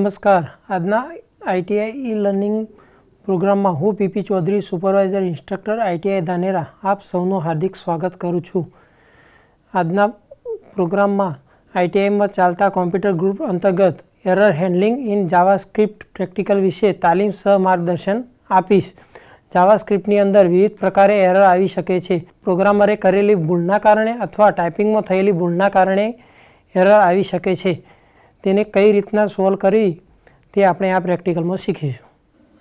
નમસ્કાર. આજના આઈટીઆઈ ઈ લર્નિંગ પ્રોગ્રામમાં હું PP Chaudhary, supervisor instructor ITI Dhanera, આપ સૌનું હાર્દિક સ્વાગત કરું છું. આજના પ્રોગ્રામમાં આઈટીઆઈમાં ચાલતા કોમ્પ્યુટર ગ્રુપ અંતર્ગત error handling in JavaScript practical વિશે તાલીમ સહ માર્ગદર્શન આપીશ. જાવાસ્ક્રિપ્ટની અંદર વિવિધ પ્રકારે એરર આવી શકે છે. પ્રોગ્રામરે કરેલી ભૂલના કારણે અથવા ટાઈપિંગમાં થયેલી ભૂલના કારણે એરર આવી શકે છે. તેને કઈ રીતના સોલ્વ કરવી તે આપણે આ પ્રેક્ટિકલમાં શીખીશું.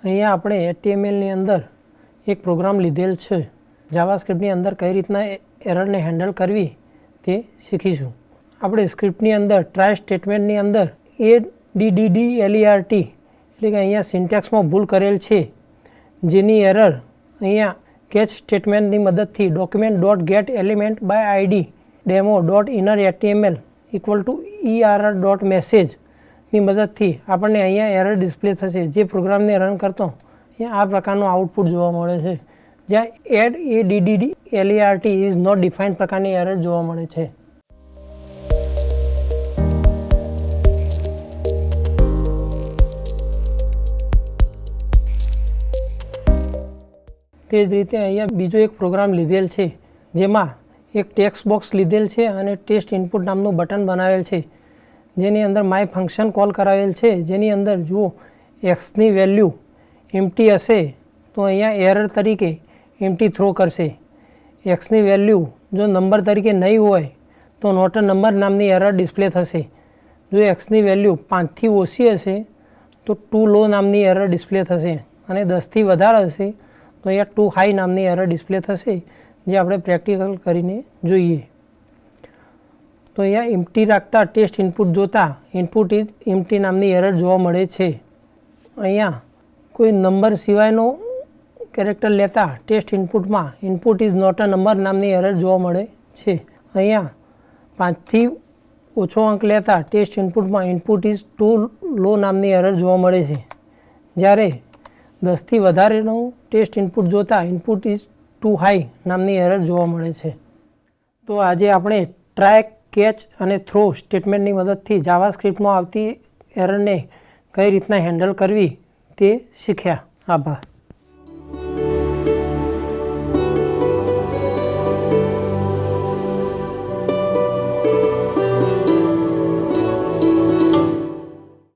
અહીંયા આપણે HTMLની અંદર એક પ્રોગ્રામ લીધેલ છે. જાવાસ્ક્રિપ્ટની અંદર કઈ રીતના એરરને હેન્ડલ કરવી તે શીખીશું. આપણે સ્ક્રિપ્ટની અંદર ટ્રાય સ્ટેટમેન્ટની અંદર ADDLERT એટલે કે અહીંયા સિન્ટેક્સમાં ભૂલ કરેલ છે, જેની એરર અહીંયા કેચ સ્ટેટમેન્ટની મદદથી document.getElement by id demo.innerHTML =err.message ની મદદથી આપણને અહીંયા એરર ડિસ્પ્લે થશે. જે પ્રોગ્રામને રન કરતો અહીંયા આ પ્રકારનું આઉટપુટ જોવા મળે છે, જ્યાં ADDLERT ઇઝ નોટ ડિફાઇન્ડ પ્રકારની એરર જોવા મળે છે. તે જ રીતે અહીંયા બીજો એક પ્રોગ્રામ લીધેલ છે, જેમાં એક ટેક્સ્ટ બોક્સ લીધેલ છે અને ટેસ્ટ ઇનપુટ નામનું બટન બનાવેલ છે, જેની અંદર માય ફંક્શન કોલ કરાવેલ છે. જેની અંદર જો એક્સની વેલ્યુ એમ્પ્ટી હશે તો અહીંયા એરર તરીકે એમ્પ્ટી થ્રો કરશે. એક્સની વેલ્યુ જો નંબર તરીકે નહીં હોય તો નોટ અ નંબર નામની એરર ડિસ્પ્લે થશે. જો એક્સની વેલ્યુ 5થી ઓછી હશે તો ટુ લો નામની એરર ડિસ્પ્લે થશે, અને 10થી વધારે હશે તો અહીંયા ટુ હાઈ નામની એરર ડિસ્પ્લે થશે, જે આપણે પ્રેક્ટિકલ કરીને જોઈએ. તો અહીંયા એમ્પ્ટી રાખતા ટેસ્ટ ઇનપુટ જોતા ઇનપુટ ઇઝ એમ્પ્ટી નામની એરર જોવા મળે છે. અહીંયા કોઈ નંબર સિવાયનો કેરેક્ટર લેતા ટેસ્ટ ઇનપુટમાં input is not a number નામની એરર જોવા મળે છે. અહીંયા 5થી ઓછો અંક લેતા ટેસ્ટ ઇનપુટમાં ઇનપુટ ઇઝ ટુ લો નામની એરર જોવા મળે છે. જ્યારે 10થી વધારેનો ટેસ્ટ ઇનપુટ જોતા ઇનપુટ ઇઝ ટુ હાઈ નામની એરર જોવા મળે છે. તો આજે આપણે ટ્રાય, કેચ અને થ્રો સ્ટેટમેન્ટની મદદથી જાવાસ્ક્રિપ્ટમાં આવતી એરરને કઈ રીતના હેન્ડલ કરવી તે શીખ્યા. આભાર.